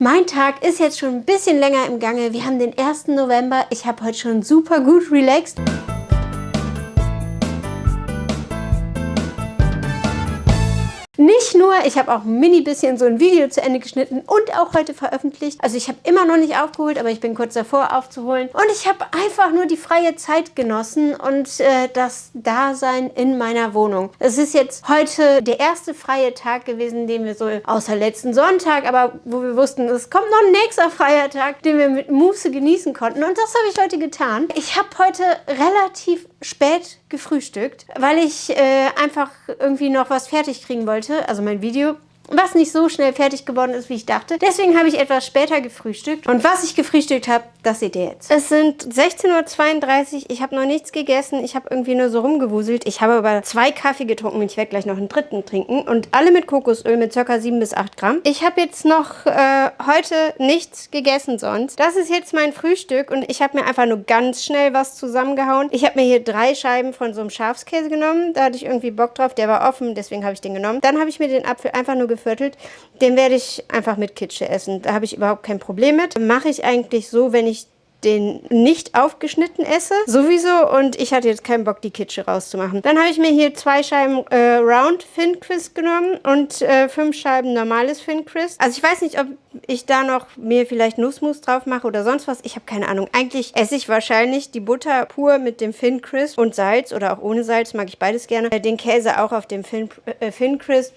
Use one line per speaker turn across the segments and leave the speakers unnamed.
Mein Tag ist jetzt schon ein bisschen länger im Gange. Wir haben den 1. November. Ich habe heute schon super gut relaxed. Nicht nur, ich habe auch ein mini bisschen so ein Video zu Ende geschnitten und auch heute veröffentlicht. Also ich habe immer noch nicht aufgeholt, aber ich bin kurz davor aufzuholen. Und ich habe einfach nur die freie Zeit genossen und das Dasein in meiner Wohnung. Es ist jetzt heute der erste freie Tag gewesen, den wir so, außer letzten Sonntag, aber wo wir wussten, es kommt noch ein nächster freier Tag, den wir mit Muße genießen konnten. Und das habe ich heute getan. Ich habe heute relativ spät gefrühstückt, weil ich einfach irgendwie noch was fertig kriegen wollte, also mein Video, was nicht so schnell fertig geworden ist, wie ich dachte. Deswegen habe ich etwas später gefrühstückt. Und was ich gefrühstückt habe, das seht ihr jetzt. Es sind 16:32 Uhr. Ich habe noch nichts gegessen. Ich habe irgendwie nur so rumgewuselt. Ich habe aber 2 Kaffee getrunken und ich werde gleich noch einen dritten trinken. Und alle mit Kokosöl mit ca. 7 bis 8 Gramm. Ich habe jetzt noch heute nichts gegessen sonst. Das ist jetzt mein Frühstück und ich habe mir einfach nur ganz schnell was zusammengehauen. Ich habe mir hier 3 Scheiben von so einem Schafskäse genommen. Da hatte ich irgendwie Bock drauf. Der war offen, deswegen habe ich den genommen. Dann habe ich mir den Apfel einfach nur geviertelt. Den werde ich einfach mit Kitsche essen. Da habe ich überhaupt kein Problem mit. Mache ich eigentlich so, wenn ich den nicht aufgeschnitten esse, sowieso, und ich hatte jetzt keinen Bock, die Kitsche rauszumachen. Dann habe ich mir hier 2 Scheiben Round Thin Crisp genommen und 5 Scheiben normales Thin Crisp. Also ich weiß nicht, ob ich da noch mir vielleicht Nussmus drauf mache oder sonst was. Ich habe keine Ahnung. Eigentlich esse ich wahrscheinlich die Butter pur mit dem Thin Crisp und Salz oder auch ohne Salz, mag ich beides gerne. Den Käse auch auf dem Thin Crisp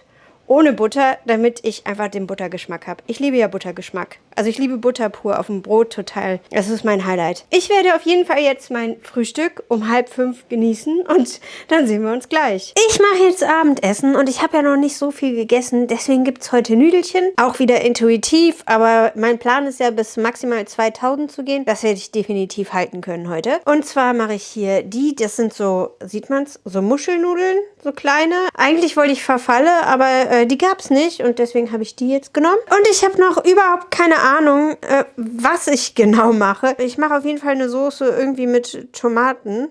ohne Butter, damit ich einfach den Buttergeschmack habe. Ich liebe ja Buttergeschmack. Also ich liebe Butter pur auf dem Brot total. Das ist mein Highlight. Ich werde auf jeden Fall jetzt mein Frühstück um 4:30 genießen und dann sehen wir uns gleich. Ich mache jetzt Abendessen und ich habe ja noch nicht so viel gegessen. Deswegen gibt es heute Nüdelchen. Auch wieder intuitiv, aber mein Plan ist ja bis maximal 2000 zu gehen. Das werde ich definitiv halten können heute. Und zwar mache ich hier das sind so, sieht man es, so Muschelnudeln, so kleine. Eigentlich wollte ich Farfalle, aber die gab es nicht und deswegen habe ich die jetzt genommen. Und ich habe noch überhaupt keine Ahnung, was ich genau mache. Ich mache auf jeden Fall eine Soße irgendwie mit Tomaten.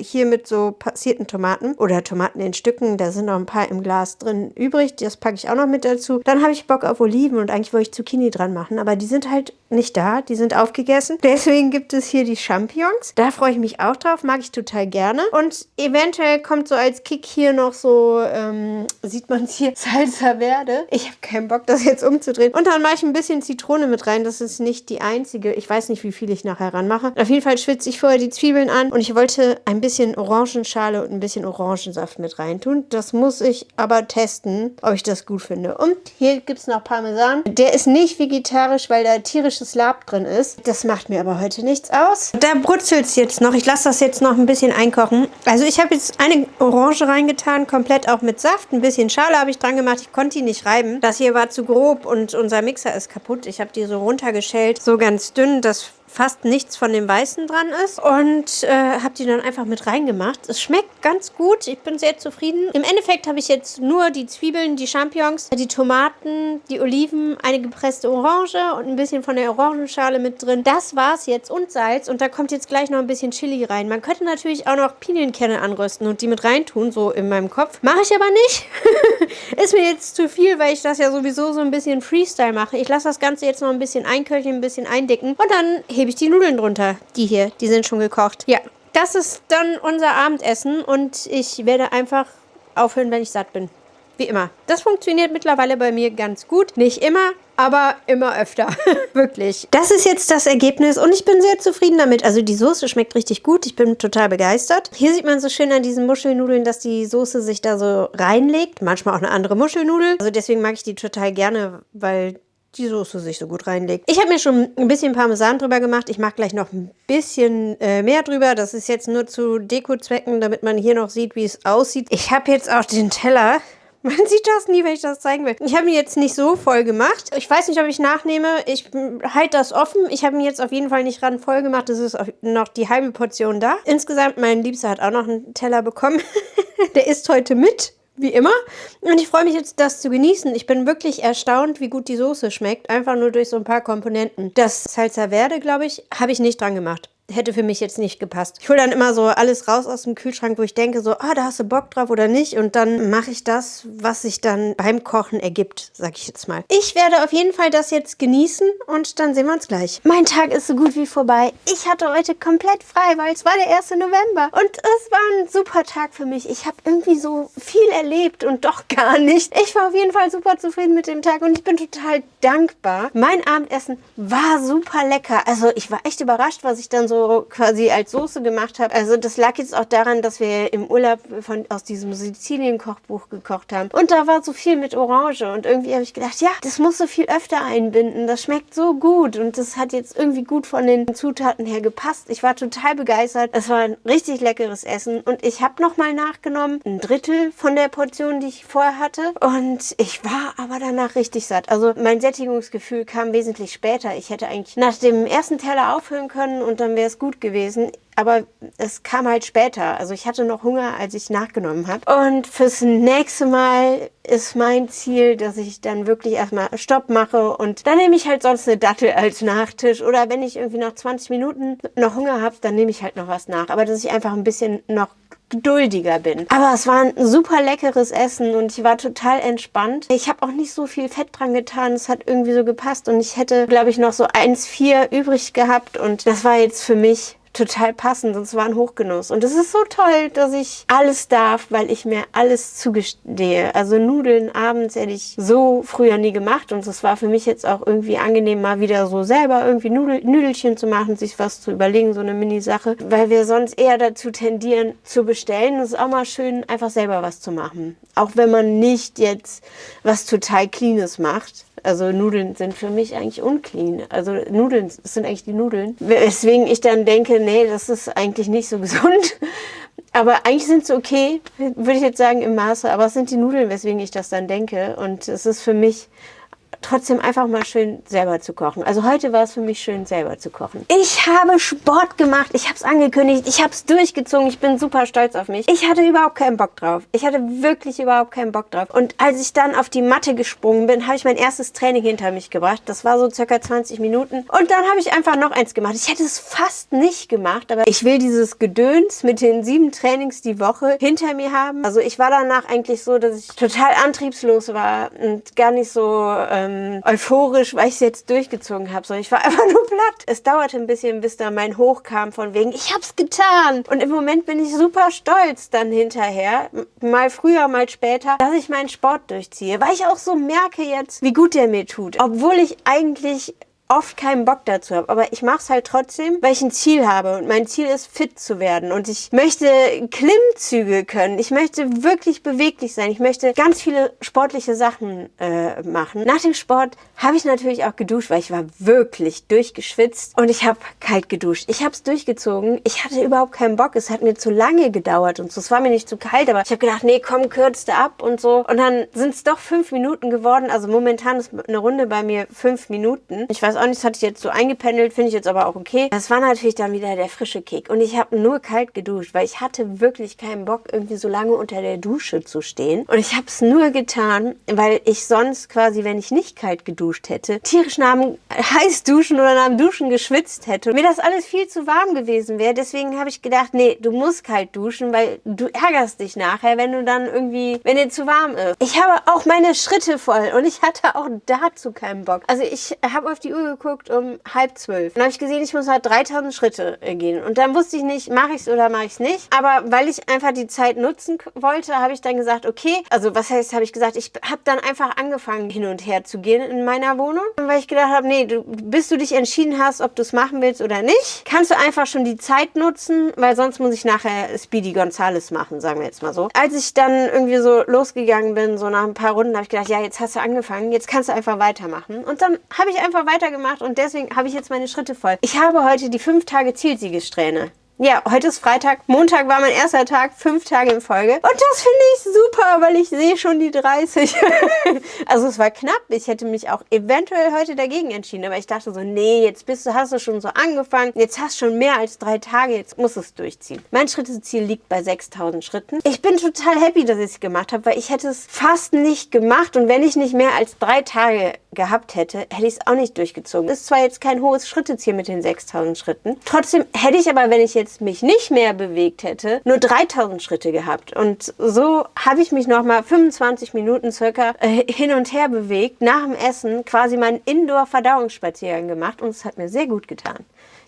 Hier mit so passierten Tomaten oder Tomaten in Stücken. Da sind noch ein paar im Glas drin übrig. Das packe ich auch noch mit dazu. Dann habe ich Bock auf Oliven und eigentlich wollte ich Zucchini dran machen. Aber die sind halt nicht da. Die sind aufgegessen. Deswegen gibt es hier die Champignons. Da freue ich mich auch drauf. Mag ich total gerne. Und eventuell kommt so als Kick hier noch so, sieht man es hier, Salsa Verde. Ich habe keinen Bock, das jetzt umzudrehen. Und dann mache ich ein bisschen Zitrone mit rein. Das ist nicht die einzige. Ich weiß nicht, wie viel ich nachher ranmache. Auf jeden Fall schwitze ich vorher die Zwiebeln an und ich wollte ein bisschen Orangenschale und ein bisschen Orangensaft mit reintun. Das muss ich aber testen, ob ich das gut finde. Und hier gibt es noch Parmesan. Der ist nicht vegetarisch, weil da tierisches Lab drin ist. Das macht mir aber heute nichts aus. Da brutzelt es jetzt noch. Ich lasse das jetzt noch ein bisschen einkochen. Also ich habe jetzt eine Orange reingetan, komplett auch mit Saft. Ein bisschen Schale habe ich dran gemacht. Ich konnte die nicht reiben. Das hier war zu grob und unser Mixer ist kaputt. Ich habe die so runtergeschält, so ganz dünn, dass fast nichts von dem Weißen dran ist und habe die dann einfach mit reingemacht. Es schmeckt ganz gut. Ich bin sehr zufrieden. Im Endeffekt habe ich jetzt nur die Zwiebeln, die Champignons, die Tomaten, die Oliven, eine gepresste Orange und ein bisschen von der Orangenschale mit drin. Das war's jetzt und Salz und da kommt jetzt gleich noch ein bisschen Chili rein. Man könnte natürlich auch noch Pinienkerne anrösten und die mit reintun, so in meinem Kopf. Mache ich aber nicht. Ist mir jetzt zu viel, weil ich das ja sowieso so ein bisschen Freestyle mache. Ich lasse das Ganze jetzt noch ein bisschen einköcheln, ein bisschen eindicken und dann hebe ich die Nudeln drunter. Die hier, die sind schon gekocht. Ja, das ist dann unser Abendessen und ich werde einfach aufhören, wenn ich satt bin. Wie immer. Das funktioniert mittlerweile bei mir ganz gut. Nicht immer, aber immer öfter. Wirklich. Das ist jetzt das Ergebnis und ich bin sehr zufrieden damit. Also die Soße schmeckt richtig gut. Ich bin total begeistert. Hier sieht man so schön an diesen Muschelnudeln, dass die Soße sich da so reinlegt. Manchmal auch eine andere Muschelnudel. Also deswegen mag ich die total gerne, weil die Soße sich so gut reinlegt. Ich habe mir schon ein bisschen Parmesan drüber gemacht. Ich mache gleich noch ein bisschen mehr drüber. Das ist jetzt nur zu Deko-Zwecken, damit man hier noch sieht, wie es aussieht. Ich habe jetzt auch den Teller. Man sieht das nie, wenn ich das zeigen will. Ich habe ihn jetzt nicht so voll gemacht. Ich weiß nicht, ob ich nachnehme. Ich halte das offen. Ich habe ihn jetzt auf jeden Fall nicht ran voll gemacht. Es ist noch die halbe Portion da. Insgesamt, mein Liebster hat auch noch einen Teller bekommen. Der isst heute mit. Wie immer. Und ich freue mich jetzt, das zu genießen. Ich bin wirklich erstaunt, wie gut die Soße schmeckt. Einfach nur durch so ein paar Komponenten. Das Salsa Verde, glaube ich, habe ich nicht dran gemacht. hätte für mich jetzt nicht gepasst. Ich hole dann immer so alles raus aus dem Kühlschrank, wo ich denke so, da hast du Bock drauf oder nicht. Und dann mache ich das, was sich dann beim Kochen ergibt, sag ich jetzt mal. Ich werde auf jeden Fall das jetzt genießen und dann sehen wir uns gleich. Mein Tag ist so gut wie vorbei. Ich hatte heute komplett frei, weil es war der 1. November. Und es war ein super Tag für mich. Ich habe irgendwie so viel erlebt und doch gar nicht. Ich war auf jeden Fall super zufrieden mit dem Tag und ich bin total dankbar. Mein Abendessen war super lecker. Also ich war echt überrascht, was ich dann so quasi als Soße gemacht habe. Also das lag jetzt auch daran, dass wir im Urlaub aus diesem Sizilien-Kochbuch gekocht haben. Und da war so viel mit Orange und irgendwie habe ich gedacht, ja, das muss so viel öfter einbinden. Das schmeckt so gut und das hat jetzt irgendwie gut von den Zutaten her gepasst. Ich war total begeistert. Es war ein richtig leckeres Essen und ich habe nochmal nachgenommen, 1/3 von der Portion, die ich vorher hatte und ich war aber danach richtig satt. Also mein Sättigungsgefühl kam wesentlich später. Ich hätte eigentlich nach dem ersten Teller aufhören können und dann wäre es gut gewesen. Aber es kam halt später. Also ich hatte noch Hunger, als ich nachgenommen habe. Und fürs nächste Mal ist mein Ziel, dass ich dann wirklich erstmal Stopp mache und dann nehme ich halt sonst eine Dattel als Nachtisch. Oder wenn ich irgendwie nach 20 Minuten noch Hunger habe, dann nehme ich halt noch was nach. Aber dass ich einfach ein bisschen noch geduldiger bin. Aber es war ein super leckeres Essen und ich war total entspannt. Ich habe auch nicht so viel Fett dran getan. Es hat irgendwie so gepasst und ich hätte, glaube ich, noch so 1,4 übrig gehabt und das war jetzt für mich total passend und es war ein Hochgenuss. Und es ist so toll, dass ich alles darf, weil ich mir alles zugestehe. Also Nudeln abends hätte ich so früher nie gemacht und es war für mich jetzt auch irgendwie angenehm, mal wieder so selber irgendwie Nüdelchen zu machen, sich was zu überlegen, so eine Mini-Sache, weil wir sonst eher dazu tendieren zu bestellen. Es ist auch mal schön, einfach selber was zu machen. Auch wenn man nicht jetzt was total Cleanes macht. Also Nudeln sind für mich eigentlich unclean. Also Nudeln, das sind eigentlich die Nudeln. Weswegen ich dann denke, nee, das ist eigentlich nicht so gesund. Aber eigentlich sind sie okay, würde ich jetzt sagen, im Maße. Aber es sind die Nudeln, weswegen ich das dann denke. Und es ist für mich trotzdem einfach mal schön selber zu kochen. Also heute war es für mich schön selber zu kochen. Ich habe Sport gemacht, ich habe es angekündigt, ich habe es durchgezogen, ich bin super stolz auf mich. Ich hatte überhaupt keinen Bock drauf. Ich hatte wirklich überhaupt keinen Bock drauf. Und als ich dann auf die Matte gesprungen bin, habe ich mein erstes Training hinter mich gebracht. Das war so circa 20 Minuten. Und dann habe ich einfach noch eins gemacht. Ich hätte es fast nicht gemacht, aber ich will dieses Gedöns mit den 7 Trainings die Woche hinter mir haben. Also ich war danach eigentlich so, dass ich total antriebslos war und gar nicht so euphorisch, weil ich es jetzt durchgezogen habe. So, ich war einfach nur platt. Es dauerte ein bisschen, bis da mein Hoch kam von wegen, ich hab's getan. Und im Moment bin ich super stolz dann hinterher, mal früher, mal später, dass ich meinen Sport durchziehe. Weil ich auch so merke jetzt, wie gut der mir tut. Obwohl ich eigentlich oft keinen Bock dazu habe, aber ich mache es halt trotzdem, weil ich ein Ziel habe und mein Ziel ist, fit zu werden und ich möchte Klimmzüge können, ich möchte wirklich beweglich sein, ich möchte ganz viele sportliche Sachen machen. Nach dem Sport habe ich natürlich auch geduscht, weil ich war wirklich durchgeschwitzt und ich habe kalt geduscht. Ich habe es durchgezogen, ich hatte überhaupt keinen Bock, es hat mir zu lange gedauert und so, es war mir nicht zu kalt, aber ich habe gedacht, nee, komm, kürzt ab und so und dann sind es doch 5 Minuten geworden, also momentan ist eine Runde bei mir 5 Minuten. Ich weiß auch nicht, das hatte ich jetzt so eingependelt, finde ich jetzt aber auch okay. Das war natürlich dann wieder der frische Kick. Und ich habe nur kalt geduscht, weil ich hatte wirklich keinen Bock, irgendwie so lange unter der Dusche zu stehen. Und ich habe es nur getan, weil ich sonst quasi, wenn ich nicht kalt geduscht hätte, tierisch nach dem Heißduschen oder nach dem Duschen geschwitzt hätte. Und mir das alles viel zu warm gewesen wäre. Deswegen habe ich gedacht, nee, du musst kalt duschen, weil du ärgerst dich nachher, wenn du dann irgendwie, wenn dir zu warm ist. Ich habe auch meine Schritte voll und ich hatte auch dazu keinen Bock. Also ich habe auf die Uhr geguckt um 11:30. Dann habe ich gesehen, ich muss halt 3000 Schritte gehen. Und dann wusste ich nicht, mache ich es oder mache ich es nicht. Aber weil ich einfach die Zeit nutzen wollte, habe ich dann gesagt, okay, also was heißt, habe ich gesagt, ich habe dann einfach angefangen hin und her zu gehen in meiner Wohnung. Weil ich gedacht habe, nee, bis du dich entschieden hast, ob du es machen willst oder nicht, kannst du einfach schon die Zeit nutzen, weil sonst muss ich nachher Speedy Gonzales machen, sagen wir jetzt mal so. Als ich dann irgendwie so losgegangen bin, so nach ein paar Runden, habe ich gedacht, ja, jetzt hast du angefangen, jetzt kannst du einfach weitermachen. Und dann habe ich einfach weitergemacht und deswegen habe ich jetzt meine Schritte voll. Ich habe heute die 5 Tage Zielsiegessträhne. Ja, heute ist Freitag. Montag war mein erster Tag, 5 Tage in Folge. Und das finde ich super, weil ich sehe schon die 30. Also es war knapp. Ich hätte mich auch eventuell heute dagegen entschieden. Aber ich dachte so, nee, jetzt hast du schon so angefangen. Jetzt hast du schon mehr als 3 Tage. Jetzt musst du es durchziehen. Mein Schritteziel liegt bei 6.000 Schritten. Ich bin total happy, dass ich es gemacht habe, weil ich hätte es fast nicht gemacht. Und wenn ich nicht mehr als 3 Tage gehabt hätte, hätte ich es auch nicht durchgezogen. Das ist zwar jetzt kein hohes Schritteziel mit den 6.000 Schritten. Trotzdem hätte ich aber, wenn ich jetzt mich nicht mehr bewegt hätte, nur 3.000 Schritte gehabt. Und so habe ich mich nochmal 25 Minuten circa hin und her bewegt, nach dem Essen quasi meinen Indoor-Verdauungsspaziergang gemacht und es hat mir sehr gut getan.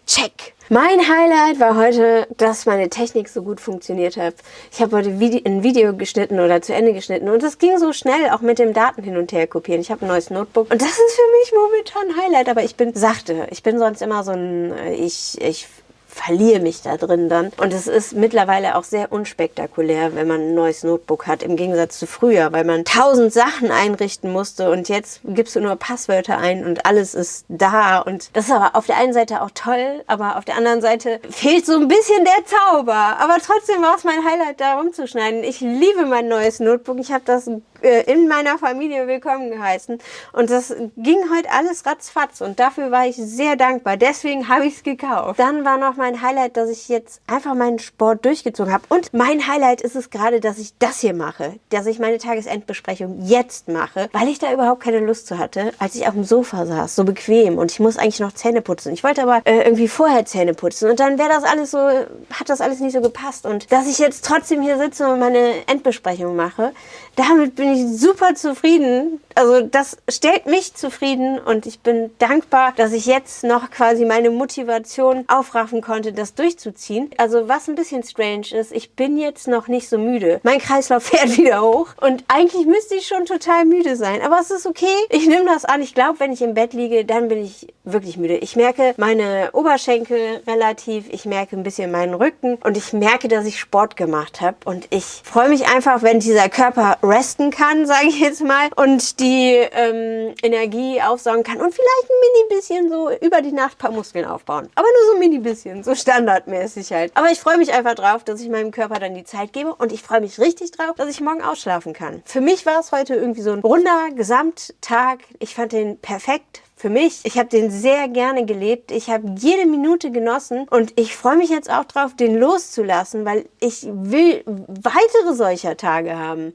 Check! Mein Highlight war heute, dass meine Technik so gut funktioniert hat. Ich habe heute ein Video geschnitten oder zu Ende geschnitten und das ging so schnell, auch mit dem Daten hin und her kopieren. Ich habe ein neues Notebook und das ist für mich momentan ein Highlight, aber ich bin sachte. Ich bin sonst immer so ein, ich verliere mich da drin dann. Und es ist mittlerweile auch sehr unspektakulär, wenn man ein neues Notebook hat, im Gegensatz zu früher, weil man 1000 Sachen einrichten musste und jetzt gibst du nur Passwörter ein und alles ist da. Und das ist aber auf der einen Seite auch toll, aber auf der anderen Seite fehlt so ein bisschen der Zauber. Aber trotzdem war es mein Highlight, da rumzuschneiden. Ich liebe mein neues Notebook. Ich habe das in meiner Familie willkommen geheißen. Und das ging heute alles ratzfatz und dafür war ich sehr dankbar. Deswegen habe ich es gekauft. Dann war noch mein Highlight, dass ich jetzt einfach meinen Sport durchgezogen habe. Und mein Highlight ist es gerade, dass ich das hier mache. Dass ich meine Tagesendbesprechung jetzt mache, weil ich da überhaupt keine Lust zu hatte, als ich auf dem Sofa saß. So bequem. Und ich muss eigentlich noch Zähne putzen. Ich wollte aber irgendwie vorher Zähne putzen. Und dann wäre das alles so, hat das alles nicht so gepasst. Und dass ich jetzt trotzdem hier sitze und meine Endbesprechung mache, damit bin ich super zufrieden. Also das stellt mich zufrieden und ich bin dankbar, dass ich jetzt noch quasi meine Motivation aufraffen konnte, das durchzuziehen. Also was ein bisschen strange ist, ich bin jetzt noch nicht so müde. Mein Kreislauf fährt wieder hoch und eigentlich müsste ich schon total müde sein. Aber es ist okay. Ich nehme das an. Ich glaube, wenn ich im Bett liege, dann bin ich wirklich müde. Ich merke meine Oberschenkel relativ. Ich merke ein bisschen meinen Rücken und ich merke, dass ich Sport gemacht habe. Und ich freue mich einfach, wenn dieser Körper resten kann, sage ich jetzt mal, und die Energie aufsaugen kann und vielleicht ein mini bisschen so über die Nacht ein paar Muskeln aufbauen. Aber nur so ein mini bisschen, so standardmäßig halt. Aber ich freue mich einfach drauf, dass ich meinem Körper dann die Zeit gebe und ich freue mich richtig drauf, dass ich morgen ausschlafen kann. Für mich war es heute irgendwie so ein runder Gesamttag. Ich fand den perfekt. Für mich, ich habe den sehr gerne gelebt. Ich habe jede Minute genossen und ich freue mich jetzt auch drauf, den loszulassen, weil ich will weitere solcher Tage haben.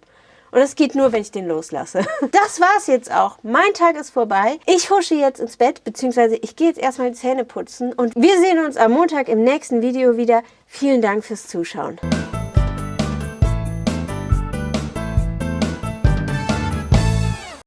Und das geht nur, wenn ich den loslasse. Das war's jetzt auch. Mein Tag ist vorbei. Ich husche jetzt ins Bett, beziehungsweise ich gehe jetzt erstmal die Zähne putzen. Und wir sehen uns am Montag im nächsten Video wieder. Vielen Dank fürs Zuschauen.